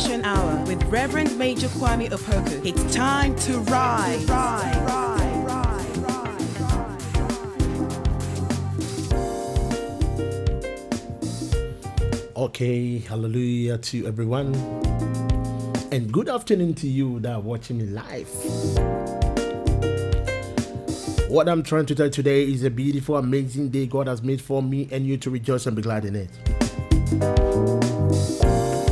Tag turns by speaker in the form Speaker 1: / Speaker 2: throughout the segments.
Speaker 1: Inspiration Hour with Reverend Major Kwame Opoku. It's time to rise.
Speaker 2: Okay, hallelujah to everyone. And good afternoon to you that are watching me live. What I'm trying to tell you today is a beautiful, amazing day God has made for me and you to rejoice and be glad in it.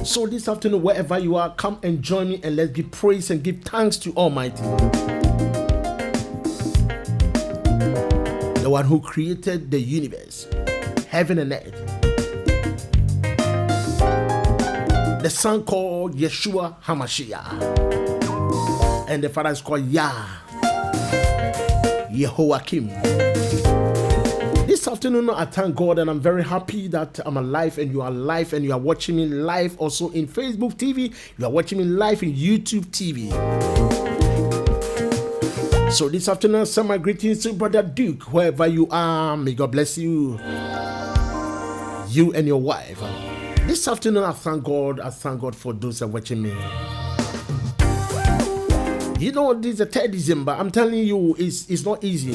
Speaker 2: So this afternoon, wherever you are, come and join me and let's give praise and give thanks to Almighty. The one who created the universe, heaven and earth. The son called Yeshua HaMashiach. And the father is called Yehoakim. This afternoon, I thank God and I'm very happy that I'm alive and you are alive and you are watching me live also in Facebook TV. You are watching me live in YouTube TV. So this afternoon, send my greetings to Brother Duke, wherever you are. May God bless you. You and your wife. This afternoon, I thank God for those that are watching me. You know, this is the 3rd December. I'm telling you, it's not easy.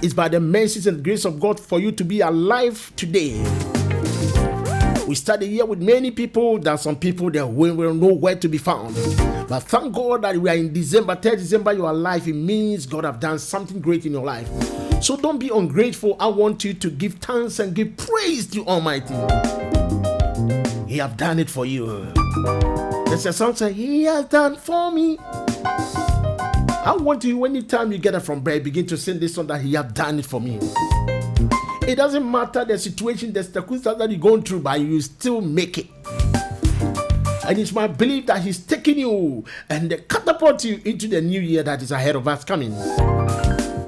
Speaker 2: It's by the mercies and grace of God for you to be alive today. We started here with many people. There are some people that will know where to be found. But thank God that we are in December, 3rd December, you are alive. It means God have done something great in your life. So don't be ungrateful. I want you to give thanks and give praise to Almighty. He have done it for you. There's a song saying, He has done for me. I want you, anytime you get it from bed, begin to sing this song that He have done it for me. It doesn't matter the situation, the circumstances that you're going through, but you still make it. And it's my belief that He's taking you and catapult you into the new year that is ahead of us coming.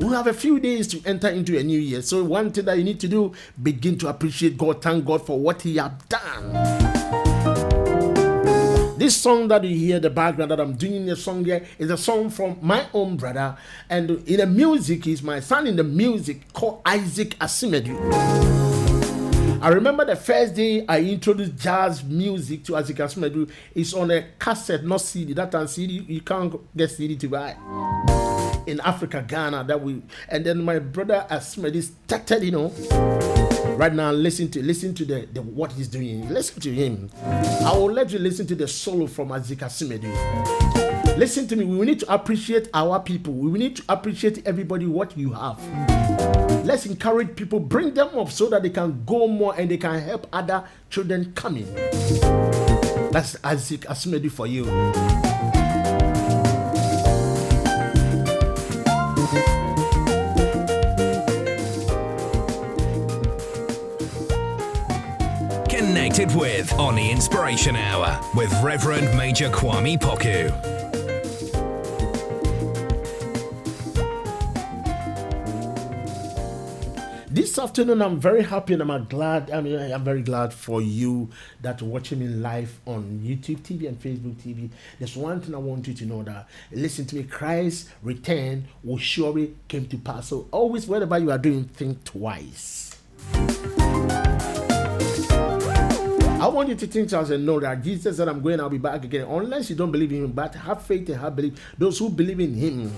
Speaker 2: We have a few days to enter into a new year. So one thing that you need to do, begin to appreciate God, thank God for what He has done. This song that you hear, the background that I'm doing in the song here, is a song from my own brother. And in the music, he's my son in the music called Isaac Asimedu. I remember the first day I introduced jazz music to Isaac Asimedu. It's on a cassette, not CD. That time CD, you can't get CD to buy. In Africa, Ghana, and then my brother Asimedu started, right now listen to the what he's doing. Listen to him. I will let you listen to the solo from Isaac Asimedu. Listen to me. We need to appreciate our people. We need to appreciate everybody what you have. Let's encourage people, bring them up so that they can go more and they can help other children coming. That's Isaac Asimedu for you.
Speaker 3: Connected with on the Inspiration Hour with Reverend Major Kwame Opoku.
Speaker 2: This afternoon, I'm very happy and I'm very glad for you that are watching me live on YouTube TV and Facebook TV. There's one thing I want you to know, that listen to me, Christ's return will surely come to pass. So always, whatever you are doing, think twice. I want you to think and know that Jesus said, I'm going, I'll be back again. Unless you don't believe in Him, but have faith and have belief. Those who believe in Him,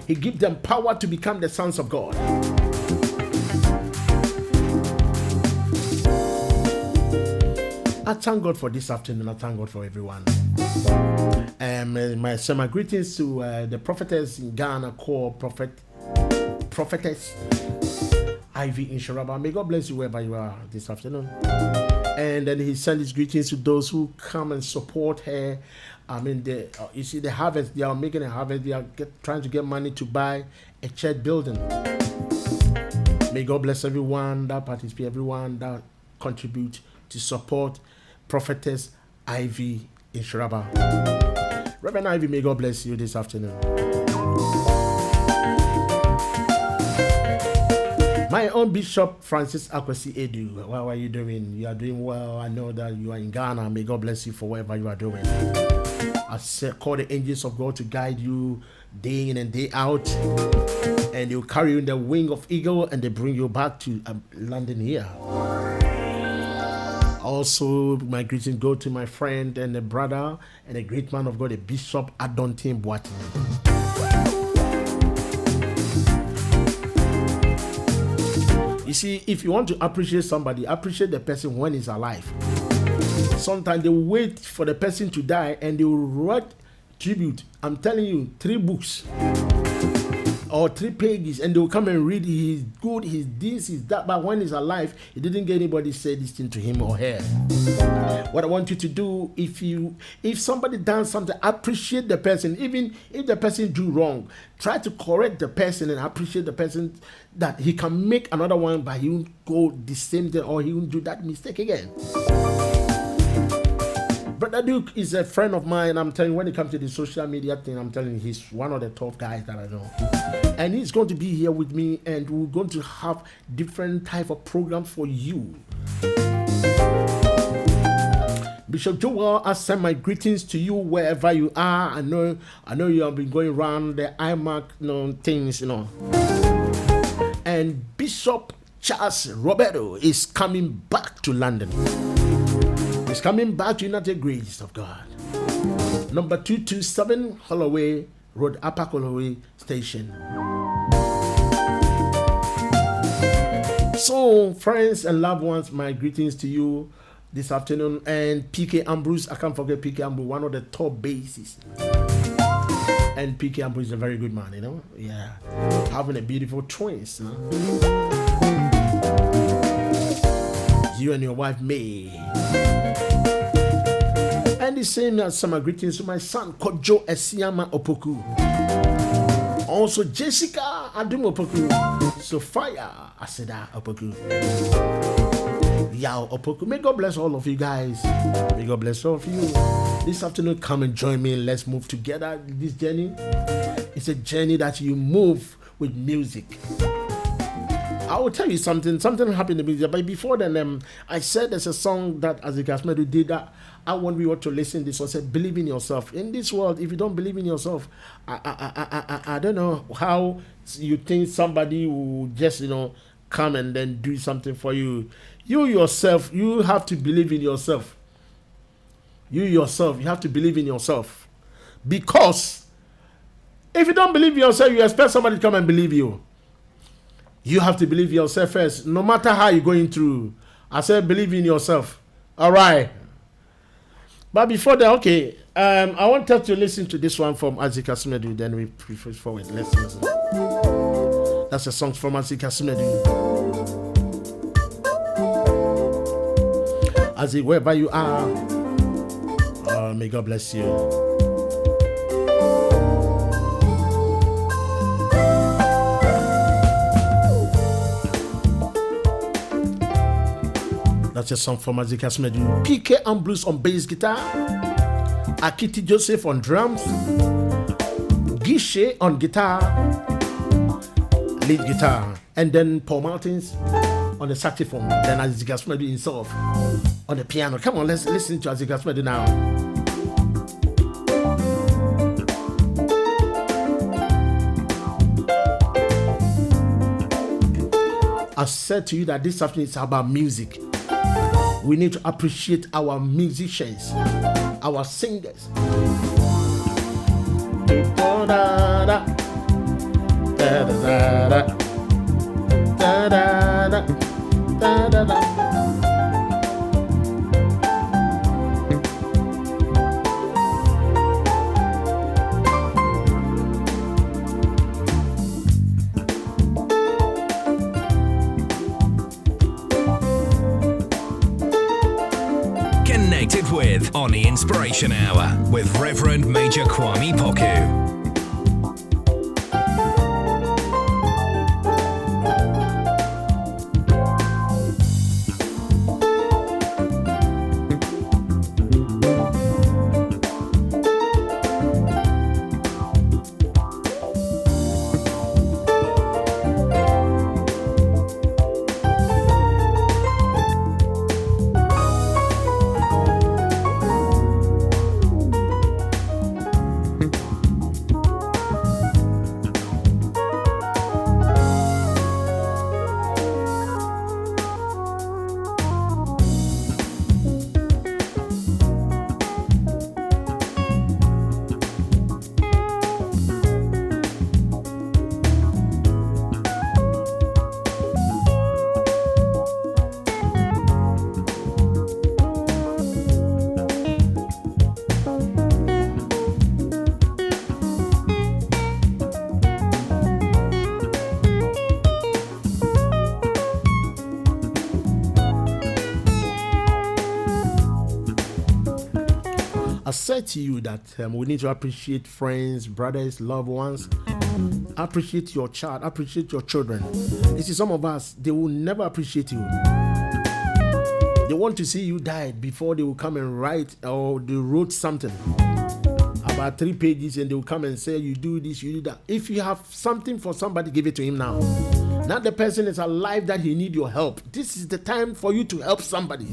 Speaker 2: He gives them power to become the sons of God. I thank God for this afternoon. I thank God for everyone. My greetings to the prophetess in Ghana called Prophetess Ivy Inshoraba. May God bless you wherever you are this afternoon. And then he sent his greetings to those who come and support her. You see the harvest, they are making a harvest. They are trying to get money to buy a church building. May God bless everyone that participate, everyone that contribute to support Prophetess Ivy Inshoraba. Reverend Ivy, may God bless you this afternoon. My own Bishop Francis Akwesi Edu, how are you doing? You are doing well. I know that you are in Ghana. May God bless you for whatever you are doing. I call the angels of God to guide you day in and day out, and they'll carry you in the wing of eagle and they bring you back to London here. Also, my greetings go to my friend and a brother and a great man of God, a Bishop Adontin Boateng. You see, if you want to appreciate somebody, appreciate the person when he's alive. Sometimes they wait for the person to die and they will write tribute. I'm telling you, 3 books or 3 pages, and they will come and read. He's good, he's this, he's that. But when he's alive, he didn't get anybody say this thing to him or her. What I want you to do, if somebody does something, appreciate the person. Even if the person do wrong, try to correct the person and appreciate the person, that he can make another one, but he won't go the same thing or he won't do that mistake again. Brother Duke is a friend of mine. I'm telling you, when it comes to the social media thing, I'm telling you, he's one of the top guys that I know. And he's going to be here with me, and we're going to have different type of programs for you. Bishop Joel, I send my greetings to you wherever you are. I know you have been going around the ARK, things, And Bishop Charles Roberto is coming back to London. He's coming back to United Grace of God. Number 227 Holloway Road, Upper Holloway Station. So, friends and loved ones, my greetings to you this afternoon. And PK Ambrose, I can't forget PK Ambrose, one of the top bassists. And PK Ambrose is a very good man, Yeah. Having a beautiful twins. You and your wife, May. And the same as summer greetings to my son, Kojo Esiama Opoku. Also, Jessica Adum Opoku. Sophia Aseda Opoku. Yao Opoku. May God bless all of you guys. May God bless all of you. This afternoon, come and join me. Let's move together. This journey, it's a journey that you move with music. I will tell you something happened in the music, but before then, I said there's a song that Azika Asmedu did that I want you all to listen to this one. Said, believe in yourself. In this world, if you don't believe in yourself, I don't know how you think somebody will just, come and then do something for you. You yourself, you have to believe in yourself. You yourself, you have to believe in yourself. Because if you don't believe in yourself, you expect somebody to come and believe you. You have to believe yourself first, no matter how you're going through. I said, believe in yourself. All right. But before that, okay, I want us to listen to this one from Azika Asmedu. Then we push forward. Let's listen. That's a song from Azika Asmedu. Azik, wherever you are, may God bless you. That's a song from Azika Asmedu. PK Ambrose on bass guitar, Akiti Joseph on drums, Guichet on guitar, lead guitar, and then Paul Martins on the saxophone. Then Azika Asmedu himself on the piano. Come on, let's listen to Azika Asmedu now. I said to you that this afternoon is about music. We need to appreciate our musicians, our singers.
Speaker 3: Connected with on the Inspiration Hour with Reverend Major Kwame Poku.
Speaker 2: I said to you that we need to appreciate friends, brothers, loved ones. Appreciate your child, appreciate your children. You see, some of us, they will never appreciate you. They want to see you die before they will come and write, or they wrote something about 3 pages and they will come and say, you do this, you do that. If you have something for somebody, give it to him now. Now the person is alive that he need your help. This is the time for you to help somebody.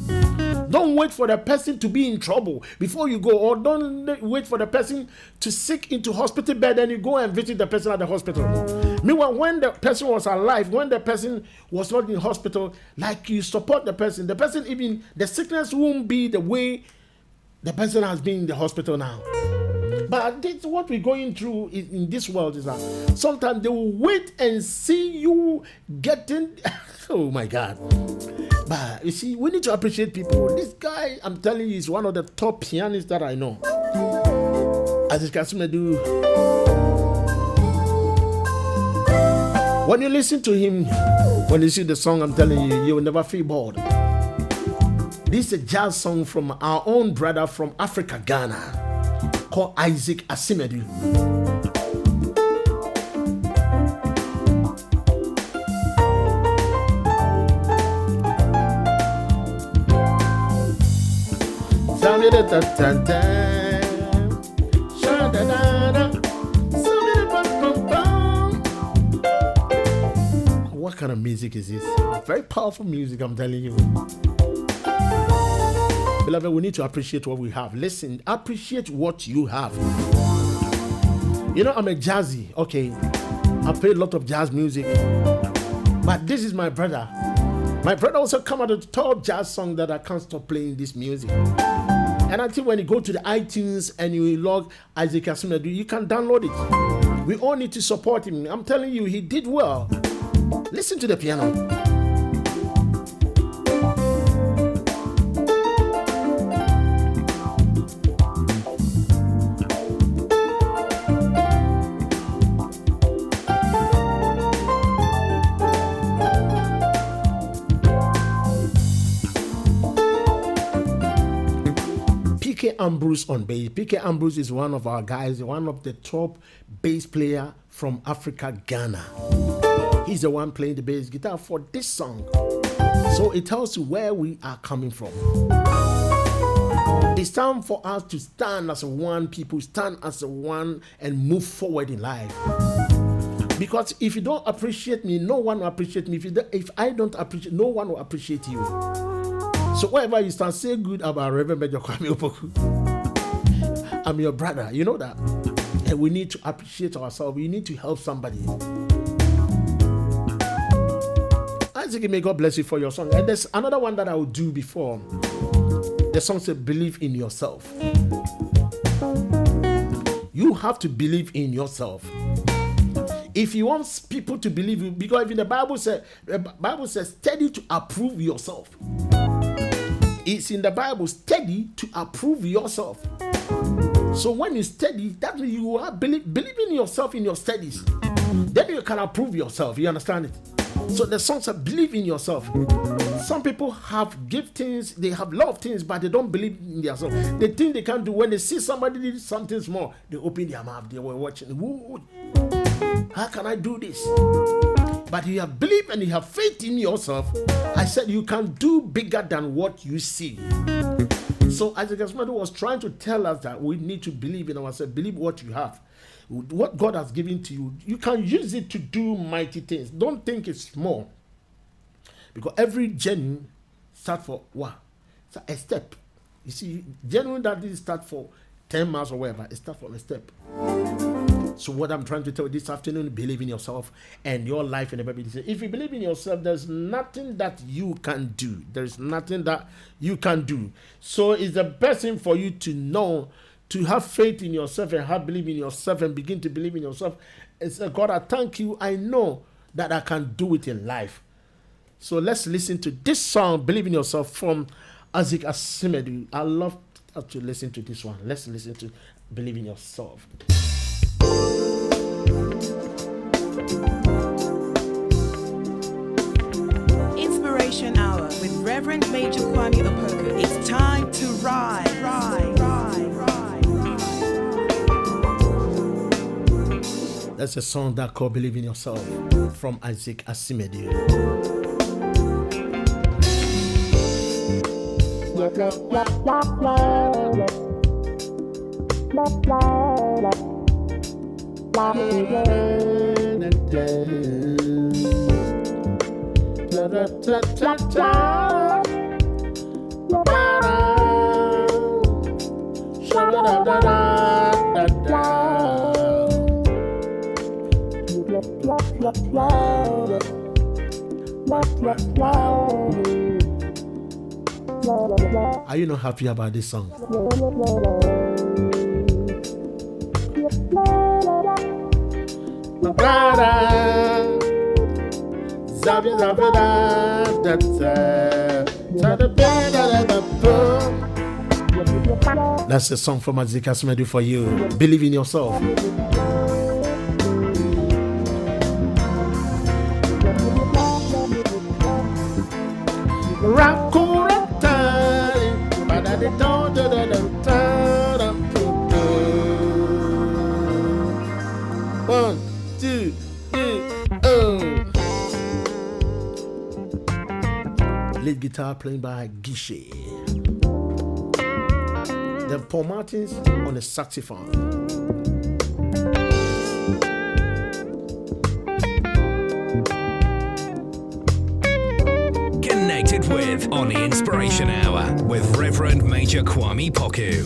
Speaker 2: Don't wait for the person to be in trouble before you go, or don't wait for the person to sick into hospital bed and you go and visit the person at the hospital. Meanwhile, when the person was alive, when the person was not in hospital, like you support the person even, the sickness won't be the way the person has been in the hospital now. But this, what we're going through in this world is that sometimes they will wait and see you getting, oh my God. But you see, we need to appreciate people. This guy, I'm telling you, is one of the top pianists that I know. As you can do. When you listen to him, when you see the song, I'm telling you, you will never feel bored. This is a jazz song from our own brother from Africa, Ghana, called Isaac Asimedu. What kind of music is this? Very powerful music, I'm telling you. Beloved, we need to appreciate what we have. Listen, appreciate what you have. You know, I'm a jazzy, okay. I play a lot of jazz music. But this is my brother. My brother also come out with a top jazz song that I can't stop playing this music. And I think when you go to the iTunes and you log Isaac Asimedu, you can download it. We all need to support him. I'm telling you, he did well. Listen to the piano. Ambrose on bass. PK Ambrose is one of our guys, one of the top bass player from Africa, Ghana. He's the one playing the bass guitar for this song. So it tells you where we are coming from. It's time for us to stand as one people, stand as one and move forward in life. Because if you don't appreciate me, no one will appreciate me. If I don't appreciate, no one will appreciate you. So wherever you stand, say good about Reverend Major Kwame Opoku. I'm your brother, you know that. And we need to appreciate ourselves. We need to help somebody. Isaac, may God bless you for your song. And there's another one that I will do before. The song says, believe in yourself. You have to believe in yourself. If you want people to believe you, because even the Bible says, study to approve yourself. It's in the Bible, study to approve yourself. So when you study, that means you are believing in yourself in your studies. Then you can approve yourself. You understand it? So the song says, believe in yourself. Some people have giftings, they have a lot of things, but they don't believe in themselves. They think they can do. When they see somebody do something small, they open their mouth. They were watching. How can I do this? But you have belief and you have faith in yourself. I said you can do bigger than what you see. So Isaac Asimedu was trying to tell us that we need to believe in ourselves. Believe what you have. What God has given to you. You can use it to do mighty things. Don't think it's small. Because every journey starts for what? It's a step. You see, genuine that didn't start for 10 miles or whatever. It starts from a step. So what I'm trying to tell you this afternoon, believe in yourself and your life in the Bible. If you believe in yourself, there's nothing that you can do. There's nothing that you can do. So it's the best thing for you to know, to have faith in yourself and have belief in yourself and begin to believe in yourself. It's God, I thank you. I know that I can do it in life. So let's listen to this song, Believe in Yourself, from Isaac Asimedu. I love to listen to this one. Let's listen to Believe in Yourself.
Speaker 1: Inspiration Hour with Reverend Major Kwame Opoku. It's time to rise.
Speaker 2: That's a song that called Believe in Yourself from Isaac Asimedi. Are you not happy about this song? That's a song from Isaac Asimedi for you. Believe in yourself. One, two, three, oh. Lead guitar playing by Guichet. Then Paul Martins on the saxophone.
Speaker 3: Connected with on the Inspiration Hour with Reverend Major Kwame Poku.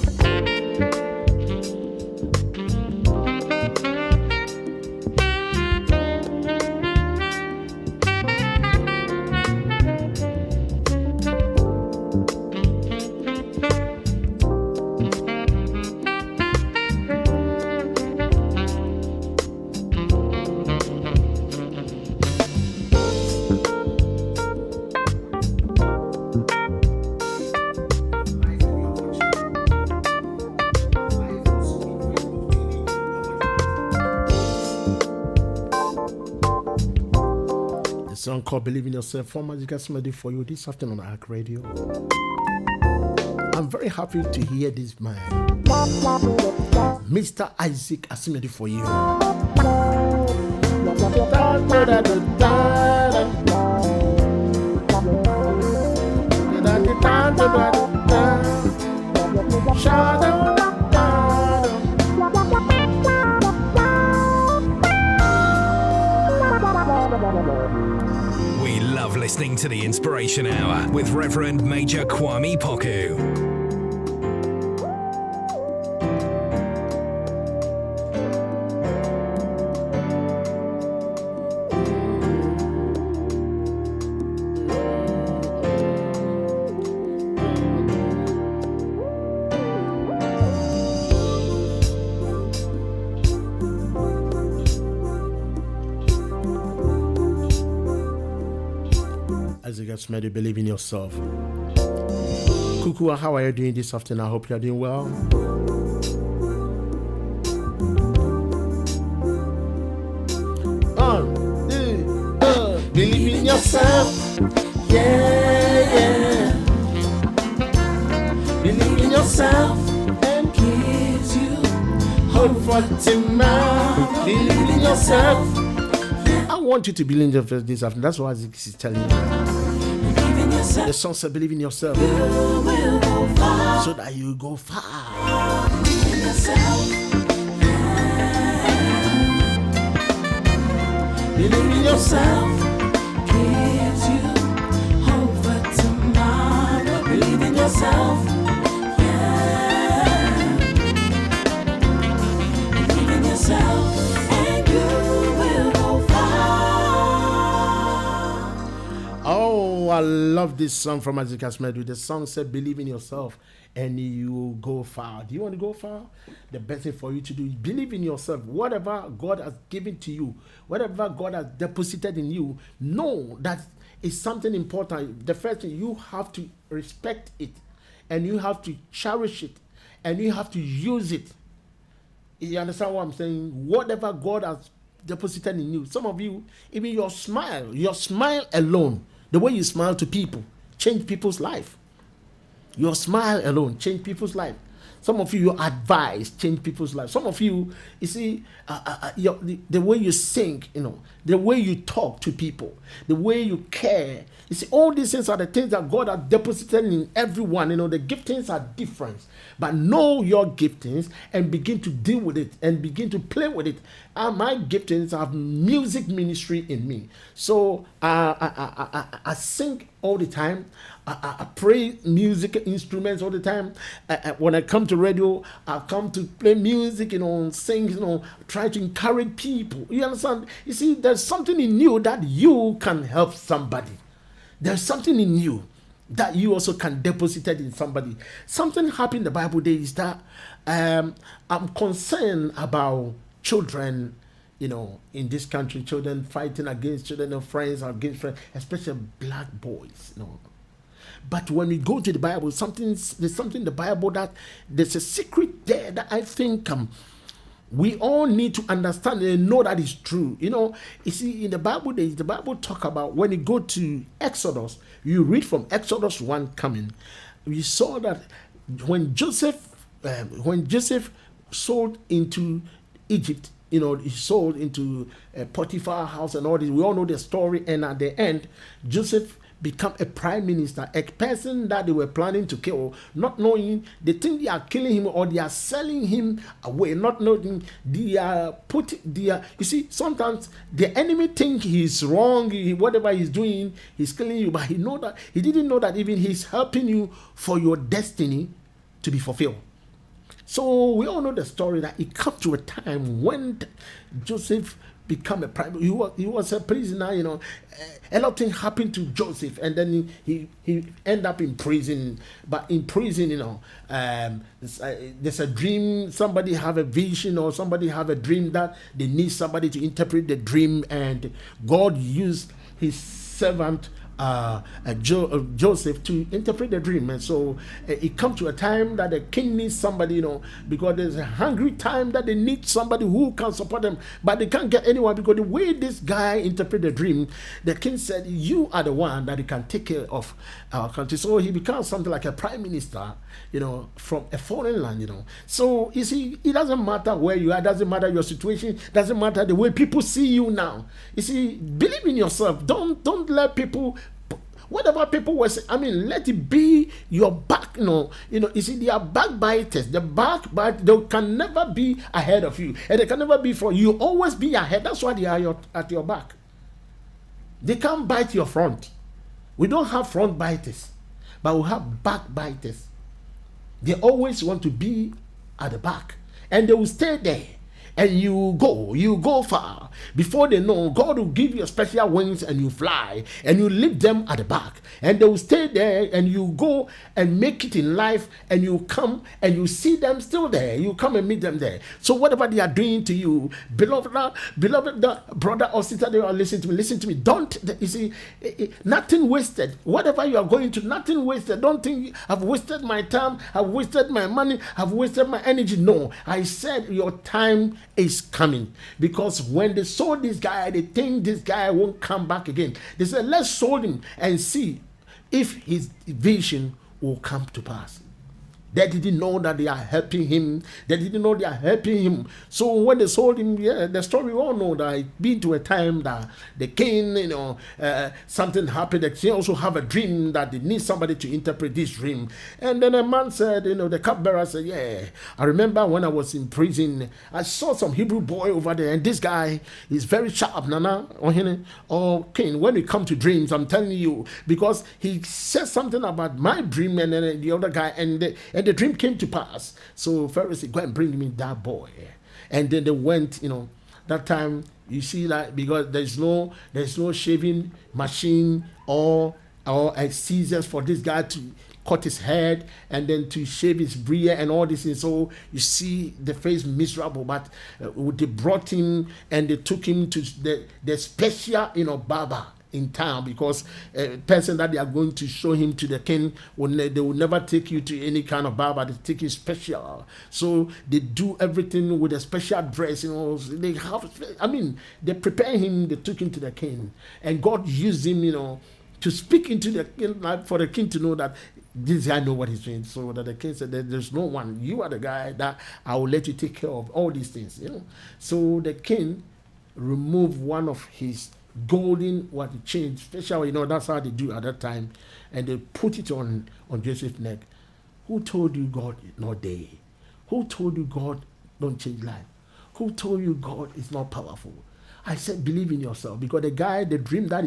Speaker 2: Song called Believe in Yourself from Isaac Asimedi for you this afternoon on ARK Radio. I'm very happy to hear this man, Mr. Isaac Asimedi for you.
Speaker 3: We love listening to the Inspiration Hour with Reverend Major Kwame Poku.
Speaker 2: Asimedi, believe in yourself. Kukua, how are you doing this afternoon? I hope you are doing well. Believe in yourself. Yeah. Believe in yourself and gives you hope for tomorrow. Believe in yourself. I want you to believe in yourself this afternoon. That's what Isaac is telling you. The song says, believe in yourself. You will go far. So that you go far. Believe in yourself. Believe in yourself. Gives you hope for tomorrow. Believe in yourself. Yeah. Believe in yourself. And you will go far. Oh, I love this song from Isaac Asimedi. The song said, believe in yourself and you will go far. Do you want to go far? The best thing for you to do is believe in yourself. Whatever God has given to you, whatever God has deposited in you, know that it's something important. The first thing, you have to respect it and you have to cherish it and you have to use it. You understand what I'm saying? Whatever God has deposited in you. Some of you, even your smile alone, the way you smile to people, change people's life. Your smile alone change people's life. Some of you, your advice change people's lives. Some of you, you see, the way you sing, the way you talk to people, the way you care. You see, all these things are the things that God has deposited in everyone. The giftings are different. But know your giftings and begin to deal with it and begin to play with it. My giftings have music ministry in me. So I sing all the time. I play music instruments all the time. When I come to radio, I come to play music, sing, try to encourage people. You understand? You see, there's something in you that you can help somebody. There's something in you that you also can deposit it in somebody. Something happened in the Bible days that I'm concerned about children, in this country, children fighting against children, friends against friends, especially black boys, But when we go to the Bible, there's something in the Bible that there's a secret there that I think we all need to understand and know that is true. You see, in the Bible days, the Bible talk about when you go to Exodus, you read from Exodus 1 coming, we saw that when Joseph sold into Egypt, he sold into Potiphar's house and all this. We all know the story. And at the end, Joseph become a prime minister, a person that they were planning to kill, not knowing they think they are killing him or they are selling him away, not knowing you see, sometimes the enemy think he's wrong, whatever he's doing, he's killing you, but he didn't know that even he's helping you for your destiny to be fulfilled. So we all know the story that it comes to a time when Joseph become a prime. He was a prisoner, a lot of things happened to Joseph, and then he ended up in prison. But in prison, there's a dream. Somebody have a vision or somebody have a dream that they need somebody to interpret the dream, and God used his servant Joseph to interpret the dream. And so it comes to a time that the king needs somebody, because there's a hungry time that they need somebody who can support them, but they can't get anyone, because the way this guy interpreted the dream, the king said, you are the one that can take care of our country. So he becomes something like a prime minister, from a foreign land, So you see, it doesn't matter where you are, doesn't matter your situation, doesn't matter the way people see you now. You see, believe in yourself. Don't let people, whatever people were saying, let it be your back. You see, they are backbiters. They can never be ahead of you, and they can never be for you. Always be ahead. That's why they are at your back. They can't bite your front. We don't have front biters, but we have backbiters. They always want to be at the back, and they will stay there. And you go far. Before they know, God will give you special wings and you fly and you leave them at the back. And they will stay there, and you go and make it in life, and you come and you see them still there. You come and meet them there. So whatever they are doing to you, beloved brother or sister, they are listen to me. Don't, you see, nothing wasted. Whatever you are going to, nothing wasted. Don't think I've wasted my time, I've wasted my money, I've wasted my energy. No, I said your time is coming, because when they sold this guy, they think this guy won't come back again. They said, let's sold him and see if his vision will come to pass. They didn't know that they are helping him. They didn't know they are helping him. So when they sold him, the story we all know that it been to a time that the king, something happened. The king also have a dream that they need somebody to interpret this dream. And then a man said, the cupbearer said, yeah, I remember when I was in prison, I saw some Hebrew boy over there, and this guy is very sharp, Nana, or king. When it comes to dreams, I'm telling you, because he said something about my dream, and then the other guy, and the dream came to pass. So Pharaoh said, go and bring me that boy. And then they went, that time, you see that, because there's no shaving machine or a scissors for this guy to cut his head and then to shave his beard and all this. And so you see the face miserable, but they brought him and they took him to the special, barber in town, because a person that they are going to show him to the king, they will never take you to any kind of barber. They take you special. So they do everything with a special dress. They have, they prepare him. They took him to the king, and God used him, to speak into the king, like for the king to know that this guy know what he's doing. So that the king said that there's no one. You are the guy that I will let you take care of all these things. So the king removed one of his golden chain, especially that's how they do at that time, and they put it on Joseph's neck. Who told you God is not there? Who told you God don't change life? Who told you God is not powerful? I said, believe in yourself, because the guy, the dream that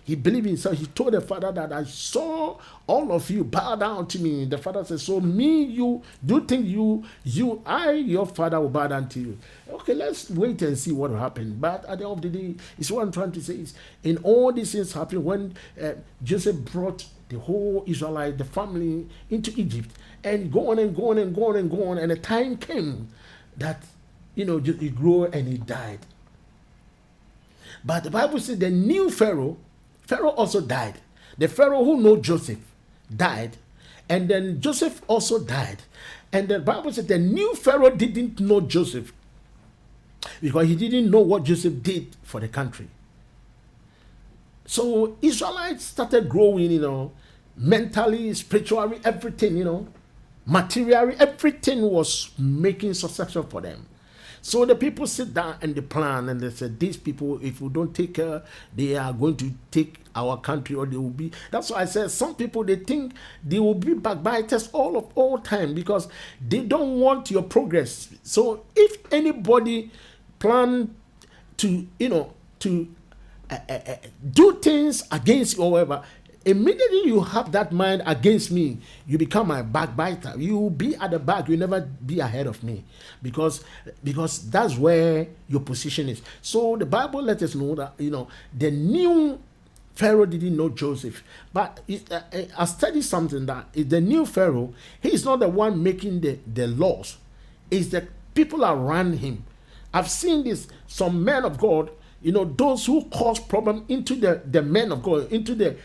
Speaker 2: he believed in himself. He told the father that I saw all of you bow down to me. The father said, so me, you, do you think your father will bow down to you? Okay, let's wait and see what will happen. But at the end of the day, it's what I'm trying to say is, in all these things happened when Joseph brought the whole Israelite, the family into Egypt, and go on and go on and go on and go on. And the time came that, he grew and he died. But the Bible says the new Pharaoh also died. The Pharaoh who knew Joseph died. And then Joseph also died. And the Bible says the new Pharaoh didn't know Joseph, because he didn't know what Joseph did for the country. So Israelites started growing, mentally, spiritually, everything, materially, everything was making successful for them. So the people sit down and they plan, and they said, these people, if we don't take care, they are going to take our country, or they will be. That's why I said some people, they think they will be backbiters all time, because they don't want your progress. So if anybody plan to, do things against you or whatever, immediately you have that mind against me, you become my backbiter. You will be at the back. You never be ahead of me, because that's where your position is. So the Bible let us know that the new Pharaoh didn't know Joseph, but I studied something that the new Pharaoh, he is not the one making the laws. It's the people around him. I've seen this. Some men of God, those who cause problem into the men of God, into the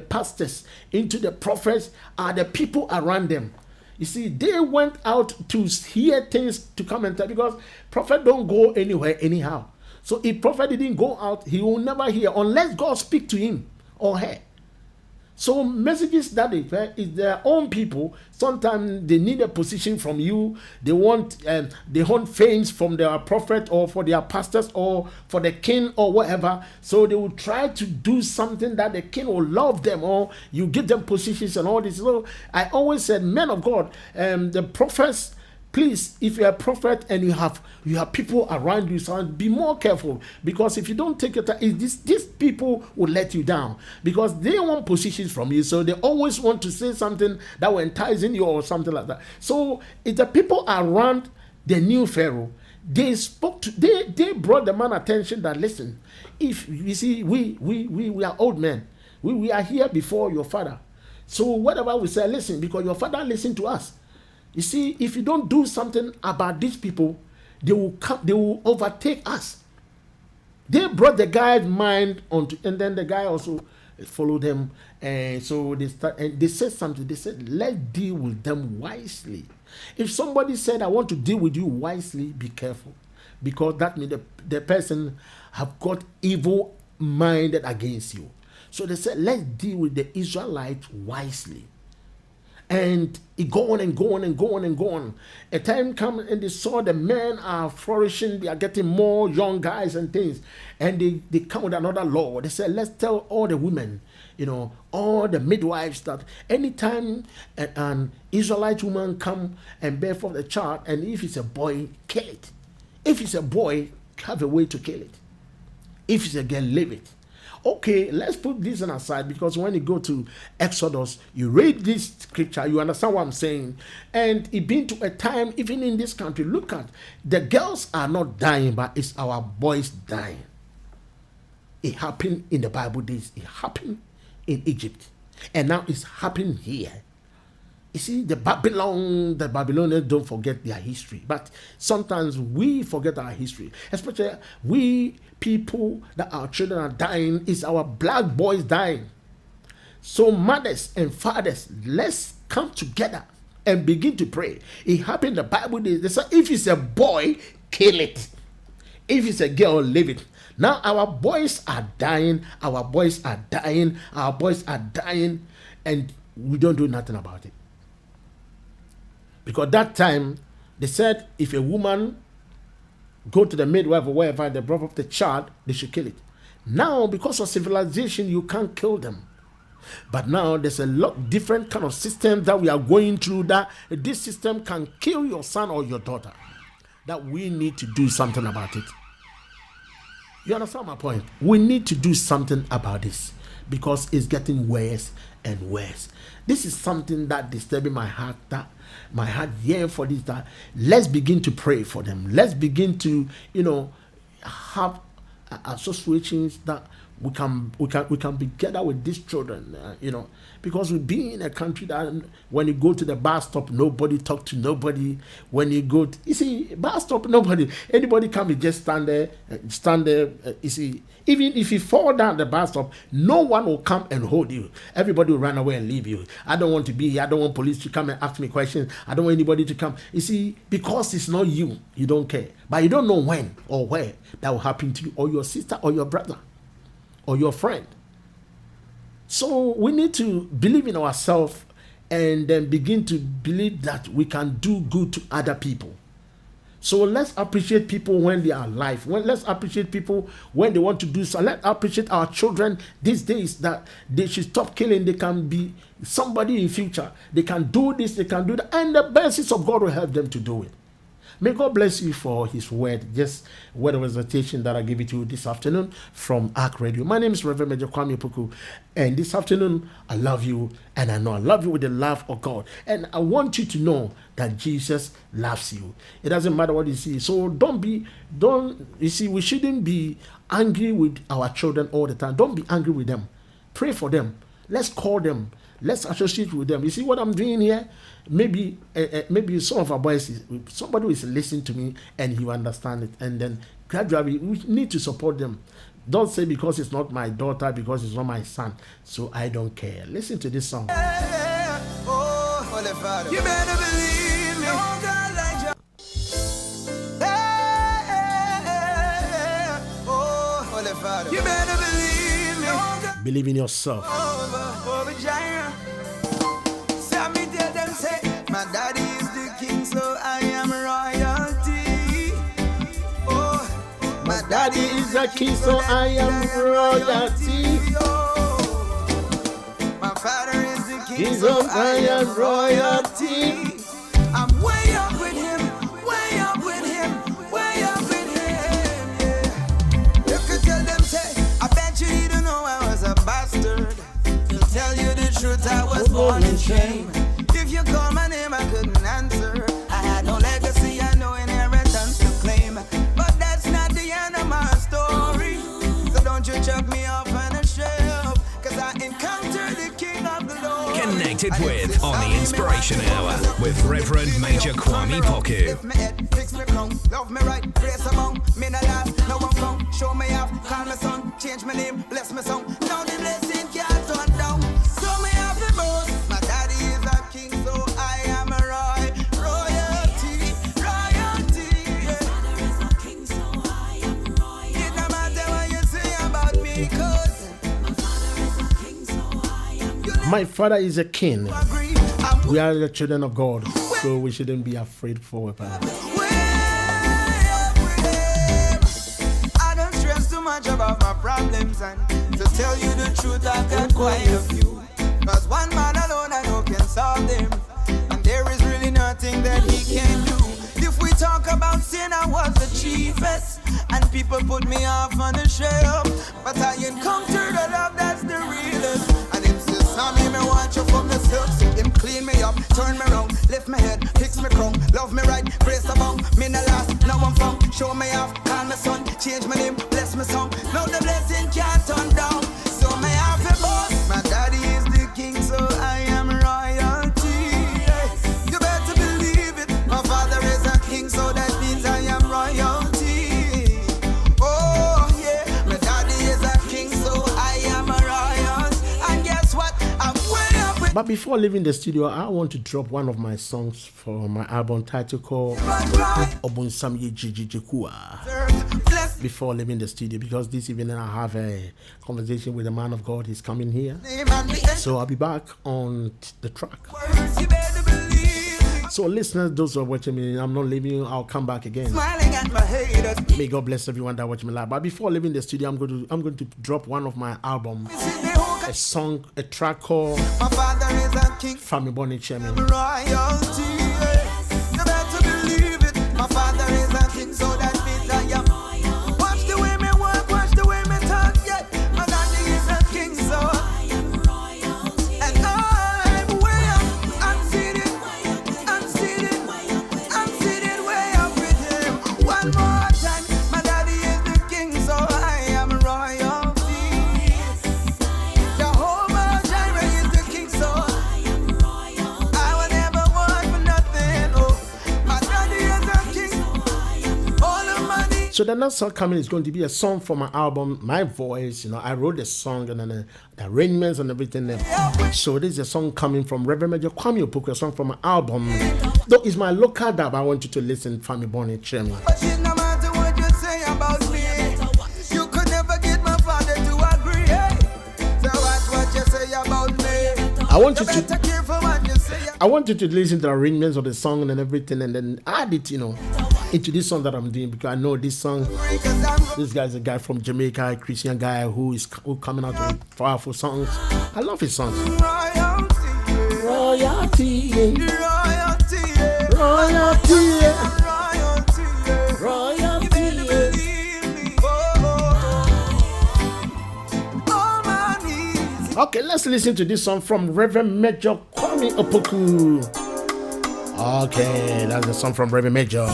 Speaker 2: pastors, into the prophets, are the people around them. You see, they went out to hear things to come and tell, because prophet don't go anywhere anyhow. So if prophet didn't go out, he will never hear unless God speak to him or her. So messages that they hear is their own people. Sometimes they need a position from you. They want fame from their prophet, or for their pastors, or for the king, or whatever. So they will try to do something that the king will love them, or you give them positions and all this. So I always said, men of God, the prophets, please, if you're a prophet and you have people around you, so be more careful, because if you don't take it, these people will let you down, because they want positions from you. So they always want to say something that will entice you or something like that. So if the people around the new Pharaoh, they brought the man attention that, listen, if you see, we are old men, we are here before your father. So whatever we say, listen, because your father listened to us. You see, if you don't do something about these people, they will overtake us. They brought the guy's mind onto, and then the guy also followed them. And so they said something. They said, let's deal with them wisely. If somebody said, I want to deal with you wisely, be careful, because that means the person have got evil minded against you. So they said, let's deal with the Israelites wisely. And it go on and go on and go on and go on. A time comes and they saw the men are flourishing. They are getting more young guys and things. And they come with another law. They said, let's tell all the women, all the midwives, that anytime an Israelite woman come and bear forth a child, and if it's a boy, kill it. If it's a boy, have a way to kill it. If it's a girl, leave it. Okay, let's put this on aside, because when you go to Exodus, you read this scripture, you understand what I'm saying. And it been to a time, even in this country, look at, the girls are not dying, but it's our boys dying. It happened in the Bible days. It happened in Egypt. And now it's happening here. You see, the Babylonians don't forget their history. But sometimes we forget our history. Especially we people that our children are dying, is our black boys dying. So mothers and fathers, let's come together and begin to pray. It happened in the Bible days. They say, if it's a boy, kill it. If it's a girl, leave it. Now our boys are dying, our boys are dying, our boys are dying, and we don't do nothing about it. Because that time, they said if a woman go to the midwife or wherever they brought up the child, they should kill it. Now, because of civilization, you can't kill them. But now there's a lot different kind of system that we are going through, that this system can kill your son or your daughter. That we need to do something about it. You understand my point? We need to do something about this because it's getting worse and worse. This is something that disturbing my heart, that my heart yearns for this, that let's begin to pray for them. Let's begin to, have associations that we can be together with these children, because we be in a country that when you go to the bus stop, nobody talk to nobody. When you go to, bus stop, anybody can be just stand there. Even if you fall down the bus stop, no one will come and hold you. Everybody will run away and leave you. I don't want to be here. I don't want police to come and ask me questions. I don't want anybody to come. Because it's not you, you don't care. But you don't know when or where that will happen to you, or your sister, or your brother, or your friend. So we need to believe in ourselves and then begin to believe that we can do good to other people. So let's appreciate people when they are alive. Let's appreciate people when they want to do so. Let's appreciate our children these days, that they should stop killing. They can be somebody in future. They can do this, they can do that. And the blessings of God will help them to do it. May God bless you for his word. Just word of exhortation that I give it to you this afternoon from ARK Radio. My name is Reverend Major Kwame Poku. And this afternoon, I love you. And I know I love you with the love of God. And I want you to know that Jesus loves you. It doesn't matter what you see. So we shouldn't be angry with our children all the time. Don't be angry with them. Pray for them. Let's call them. Let's associate with them. You see what I'm doing here? Maybe some of our boys, somebody is listening to me and he will understand it. And then gradually, we need to support them. Don't say because it's not my daughter, because it's not my son, so I don't care. Listen to this song.
Speaker 4: You better believe me. Oh, God, like you. Oh, Holy Father. You better believe me. Oh, God.
Speaker 2: Believe in yourself.
Speaker 4: My daddy is the king, so I am royalty. Oh, my daddy is the king, so I am royalty. Oh, my father is the king, so I am royalty. I'm way up with him, way up with him, way up with him. Yeah. You could tell them, say, I bet you don't know I was a bastard. To tell you the truth, I was born in shame. If you call my name, I couldn't answer. I had no legacy, I no inheritance to claim. But that's not the end of my story. So don't you chuck me off on a shelf, cause I encountered the King of the Lord.
Speaker 3: Connected with on the Inspiration Hour with Reverend Major Kwame Poku.
Speaker 4: Lift me head, fix me crown, love me right, grace among me not last, no one found. Show me off, call me son, change my name, bless me song. Now the blessing can't turn down. So me have the most. My daddy is a king, so I am a royalty. Yeah. My father is a king, so I am royalty. It no matter what you say about me, cause my father is a king, so I am royalty.
Speaker 2: My father is a king. We are the children of God, so we shouldn't be afraid for weapons.
Speaker 4: I don't stress too much about my problems, and to tell you the truth, I got quite a few. Cause one man alone I know can solve them, and there is really nothing that he can do. If we talk about sin, I was the chiefest, and people put me off on the shelf. But I encountered a love that's the realest. And him says, Sammy, me want you for myself. So him clean me up, turn me round, lift me head, fix me crown, love me right, grace abound. Me no last, now I'm found. Show me off, call me son, change my name, bless me song. Now the blessing can't turn down. So me have a boss. My daddy is the king, so I am royalty. You better believe it. My father is a king, so that means I am royalty. Oh yeah, my daddy is a king, so I am a royalty. And guess what? I'm way up with.
Speaker 2: But before leaving the studio, I want to drop one of my songs for my album title called Obunsam Ye Jijikua.
Speaker 4: Bless
Speaker 2: before leaving the studio, because this evening I have a conversation with a man of God. He's coming here, so I'll be back on the track. So listeners, those who are watching me, I'm not leaving you. I'll come back again. May God bless everyone that watch me live. But before leaving the studio, I'm going to drop one of my albums, a song, a track called
Speaker 4: My father is a king.
Speaker 2: Family Bonnie Chairman.
Speaker 4: Royalty. You better believe it. My father is a king, so that means I am. Watch the way me walk, watch the way me talk. Yeah, my daddy is a king, so I am royalty. And I'm way up. I'm seated way up with him. One more time, my daddy is the king, so I am royalty. Jehovah Jireh is the king, so I will never want for nothing. Oh, my daddy is a king. All the money.
Speaker 2: So the next song coming is going to be a song from my album, My Voice. I wrote the song and then the arrangements and everything there. So this is a song coming from Reverend Major Kwame Opoku, a song from my album. Though it's my local dub, I want you to listen, Family Bonnie Chairman.
Speaker 4: But it no matter what you say about me, you could never get my father to agree. Hey? So what you say about me?
Speaker 2: I want
Speaker 4: You
Speaker 2: you to
Speaker 4: better care for what you say.
Speaker 2: listen to the arrangements of the song and everything, and then add it, into this song that I'm doing, because I know this song.
Speaker 4: Because I'm
Speaker 2: This guy's a guy from Jamaica, a Christian guy who coming out with powerful songs. I love his songs.
Speaker 4: royalty.
Speaker 2: Royalty,
Speaker 4: Royalty.
Speaker 2: royalty,
Speaker 4: Royalty.
Speaker 2: royalty.
Speaker 4: Believe me. All my needs.
Speaker 2: Okay, let's listen to this song from Reverend Major Kwame Opoku. Okay, that's the song from Reverend Major.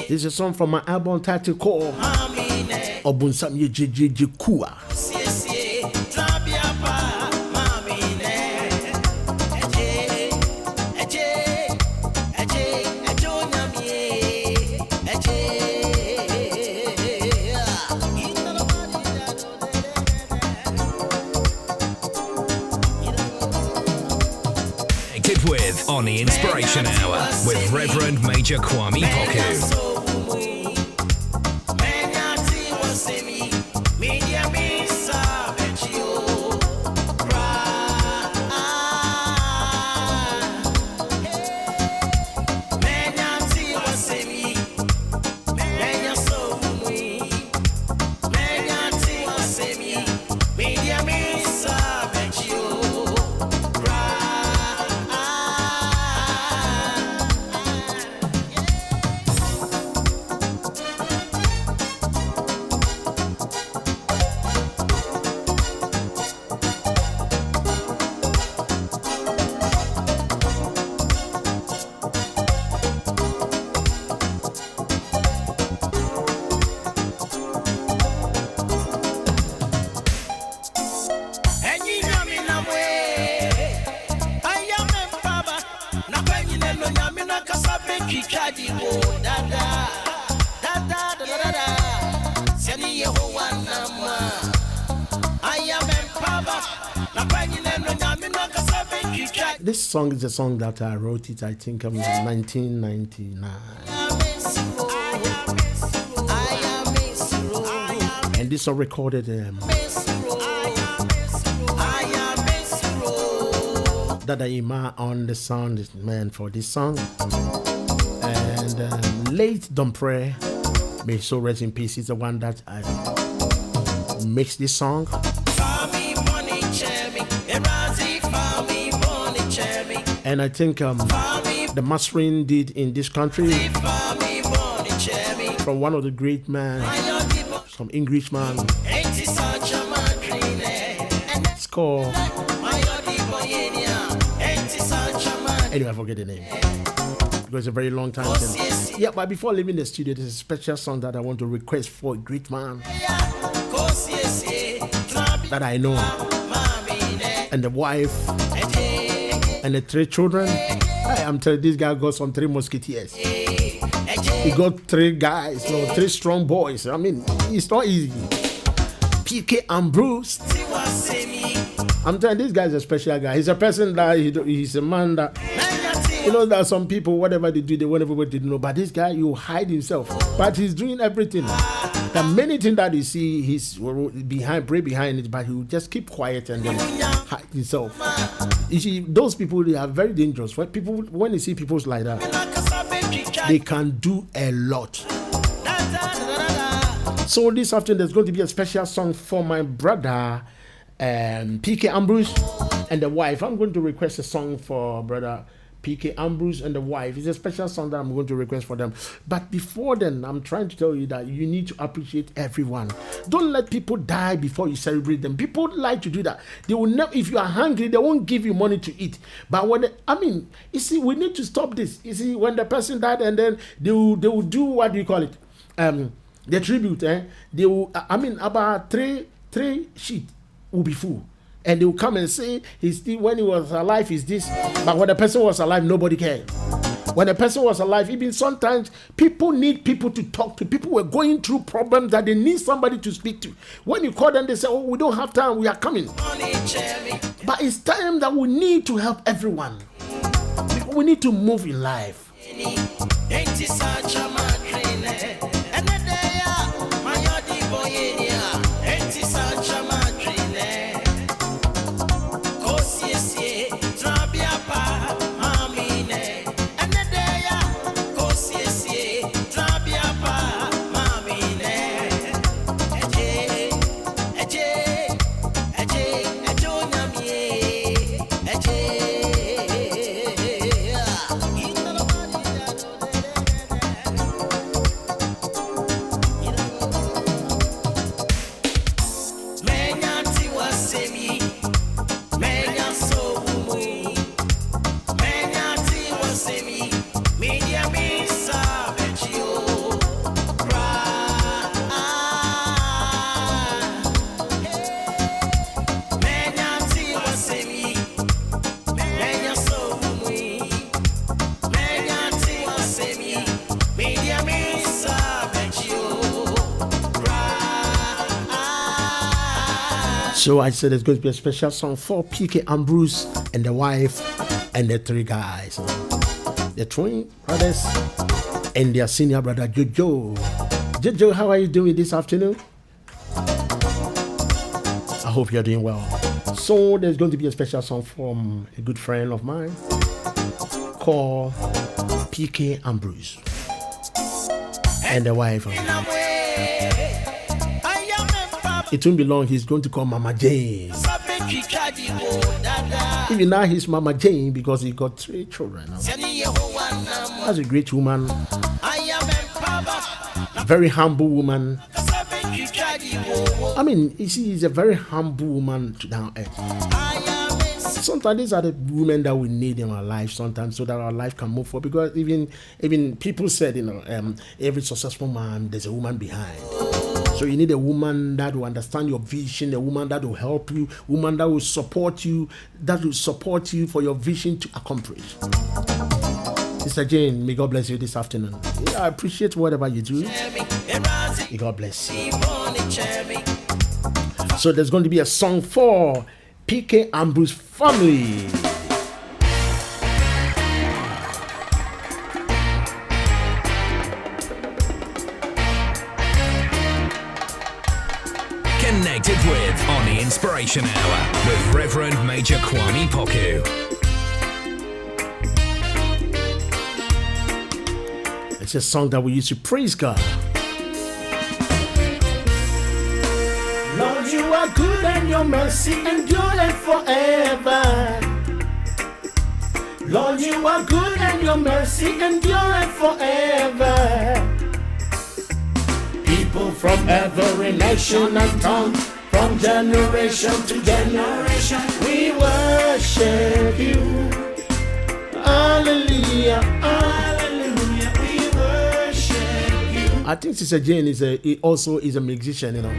Speaker 2: This is a song from my album title called Obunsam Yejejeje Kua.
Speaker 3: Connected with on the Inspiration Hour with Reverend Major Kwame Opoku. This song is a song that I wrote it, I think, in 1999. And this song recorded Dada Ima on the sound man for this song. And late Don't Pray, may so rest in peace, is the one that I mixed this song. And I think the mastering did in this country
Speaker 2: from one of the great men, some Englishman. It's called. Anyway, I forget the name. It was a very long time since. Yeah, but before leaving the studio, there's a special song that I want to request for a great man that I know, and the wife, and the 3 children. I'm telling you, this guy got some 3 musketeers. He got 3 guys, 3 strong boys. I mean, it's not easy. PK and Bruce. I'm telling you, this guy is a special guy. He's a person that he's a man that, there are some people, whatever they do, they want everybody to know. But this guy, you hide himself. But he's doing everything. There are many things that you see, he's pray behind it, but he will just keep quiet and then hide himself. You see, those people, they are very dangerous. When you see people like that, they can do a lot. So this afternoon, there's going to be a special song for my brother, PK Ambrose, and the wife. I'm going to request a song for brother PK Ambrose and the wife. It's a special song that I'm going to request for them. But before then, I'm trying to tell you that you need to appreciate everyone. Don't let people die before you celebrate them. People like to do that. They will never, if you are hungry, they won't give you money to eat. But you see, we need to stop this. You see, when the person died and then they will do, what do you call it? The tribute. They will, about three sheets will be full. And they will come and say, when he was alive, is this. But when the person was alive, nobody cared. When the person was alive, even sometimes people need people to talk to. People were going through problems that they need somebody to speak to. When you call them, they say, oh, we don't have time, we are coming. But it's time that we need to help everyone. We need to move in life. So I said there's going to be a special song for PK Ambrose and the wife and the 3 guys. The twin brothers and their senior brother Jojo. Jojo, how are you doing this afternoon? I hope you're doing well. So there's going to be a special song from a good friend of mine called PK Ambrose and the wife. It won't be long, he's going to call Mama Jane. Even now he's Mama Jane because he got 3 children now. That's a great woman. Very humble woman. You see, he's a very humble woman to down earth. Sometimes these are the women that we need in our life sometimes so that our life can move forward. Because even people said, every successful man, there's a woman behind. So you need a woman that will understand your vision, a woman that will help you, a woman that will support you for your vision to accomplish. Sister Jane, may God bless you this afternoon. I appreciate whatever you do. May God bless you. So there's going to be a song for PK Ambrose family.
Speaker 3: Connected with on the Inspiration Hour with Reverend Major Kwame Poku.
Speaker 2: It's a song that we used to praise God. Lord, you are good and your mercy endureth forever. Lord, you are good and your mercy endureth forever. People from every nation and tongue, from generation to generation, we worship you. Hallelujah, hallelujah, we worship you. I think Sister Jane he also is a musician, you know.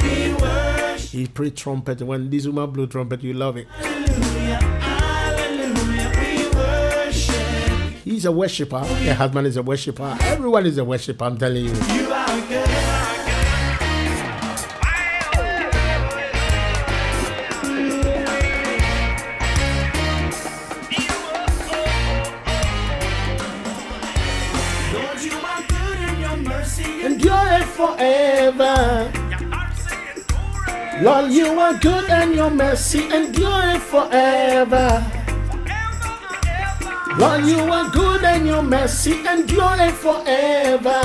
Speaker 2: We worship. He plays trumpet. When this woman blow trumpet, you love it. Hallelujah, hallelujah, we worship. He's a worshiper. The husband is a worshiper. Everyone is a worshiper, I'm telling you. You are good. Endure it forever. Lord, you are good and your mercy endure it forever. Lord, you are good and your mercy endure it forever.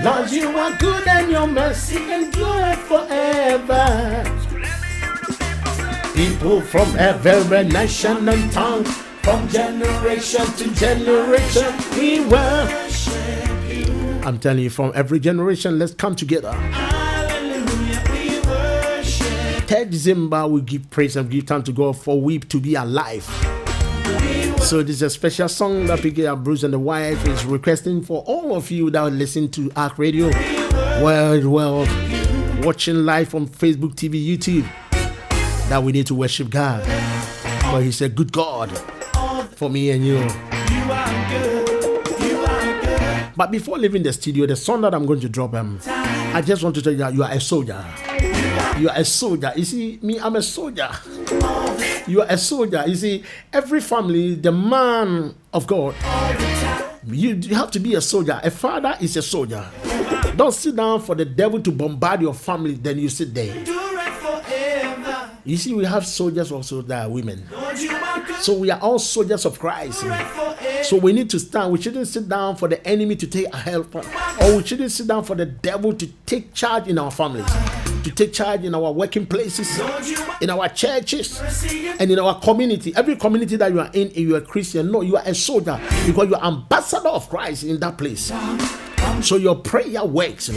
Speaker 2: Lord, you are good and your mercy endure it forever. People from every nation and tongue, from generation to generation, we worship you. I'm telling you, from every generation, let's come together. Hallelujah, we worship. 3rd December, we give praise and give thanks to God for we to be alive. So this is a special song that Piggy Bruce and the wife is requesting for all of you that listen to ARK Radio, world, watching live on Facebook, TV, YouTube, that we need to worship God. For He's a good God for me and you. You are good. You are good. But before leaving the studio, the song that I'm going to drop, I just want to tell you that you are a soldier. You are a soldier. You see, me, I'm a soldier. You are a soldier. You see, every family, the man of God, you have to be a soldier. A father is a soldier. Don't sit down for the devil to bombard your family, then you sit there. You see, we have soldiers also that are women. So we are all soldiers of Christ. So we need to stand. We shouldn't sit down for the enemy to take a help, or we shouldn't sit down for the devil to take charge in our families, to take charge in our working places, in our churches, and in our community. Every community that you are in, you are a Christian. No, you are a soldier because you are ambassador of Christ in that place. So your prayer works.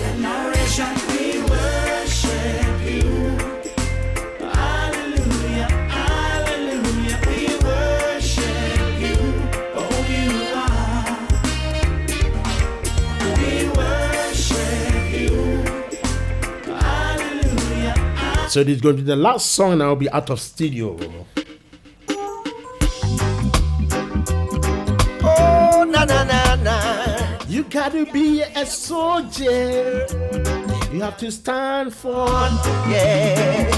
Speaker 2: So this is going to be the last song and I'll be out of studio. Oh, na na na na. You gotta be a soldier. You have to stand for,
Speaker 5: yeah.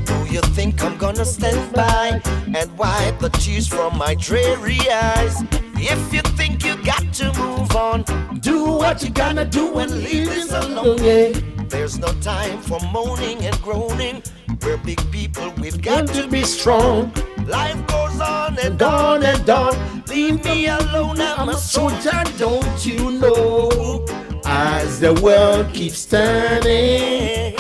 Speaker 5: Do you think I'm gonna stand by and wipe the tears from my dreary eyes? If you think you got to move on,
Speaker 2: do what you gotta do and leave this alone. Yeah.
Speaker 5: There's no time for moaning and groaning. We're big people, we've got to be
Speaker 2: strong.
Speaker 5: Life goes on and
Speaker 2: on and on.
Speaker 5: Leave me alone, I'm a soldier,
Speaker 2: don't you know? As the world keeps turning,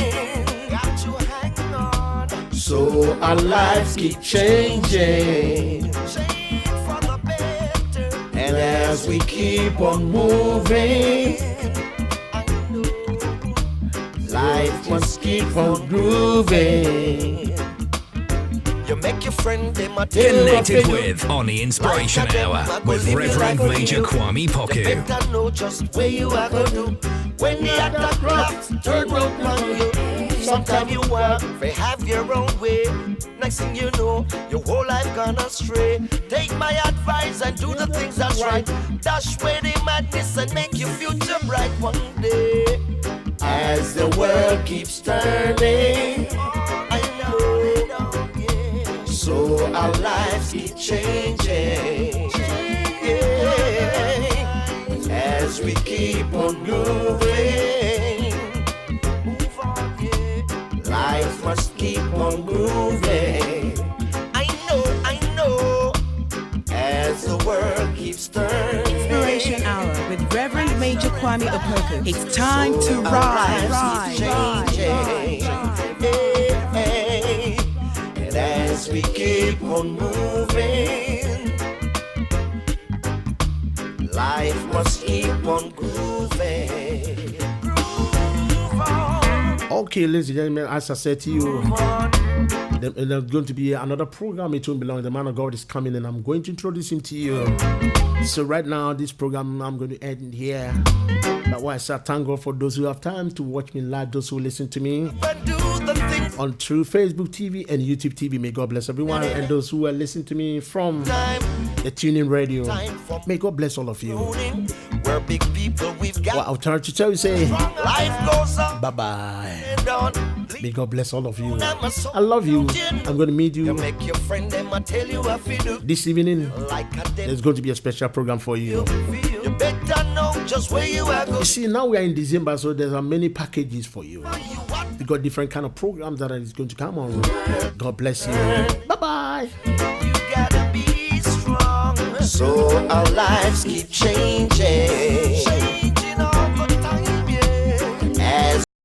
Speaker 5: got to hang on.
Speaker 2: So our lives keep changing.
Speaker 5: Change for the better.
Speaker 2: And as we keep on moving, life must keep on grooving.
Speaker 5: You make your friend them a
Speaker 3: Connected with on the Inspiration Hour with Reverend Major Kwame Poku.
Speaker 5: Better know just where you are going to when the attack drops, turn round on you. Sometimes you walk, they have your own way. Next thing you know, your whole life gone astray. Take my advice and do the things that's right. Dash away the madness and make your future bright one day.
Speaker 2: As the world keeps turning,
Speaker 5: I know, yeah.
Speaker 2: So our lives keep changing.
Speaker 5: Yeah.
Speaker 2: As we keep on moving,
Speaker 5: Move on, yeah.
Speaker 2: life must keep on grooving.
Speaker 5: I know.
Speaker 2: As the world keeps turning.
Speaker 1: Inspiration Hour with Reverend Major Kwame Opoku. It's time to
Speaker 2: Our
Speaker 1: rise.
Speaker 2: lives keep changing. Hey. And as we keep on moving, life must keep on grooving. Okay, ladies and gentlemen, as I said to you, there's going to be another program. It won't be long. The man of God is coming, and I'm going to introduce him to you. So right now, this program I'm going to end here. But why I say thank God for those who have time to watch me live, those who listen to me on through Facebook TV and YouTube TV. May God bless everyone, and those who are listening to me from the tuning radio. May God bless all of you.
Speaker 5: We're big people, we've got
Speaker 2: I'll turn to tell you, say
Speaker 5: life goes up.
Speaker 2: bye bye. May God bless all of you.
Speaker 5: I
Speaker 2: I love you. I'm going to meet you
Speaker 5: make your friend them I tell you what you do.
Speaker 2: this evening.
Speaker 5: Like a
Speaker 2: There's going to be a special program for you.
Speaker 5: you better know just where you are going.
Speaker 2: You see, now we are in December, so there are many packages for you. We got different kind of programs that is going to come on. God bless you. Bye bye.
Speaker 5: You gotta be strong. So our lives keep changing.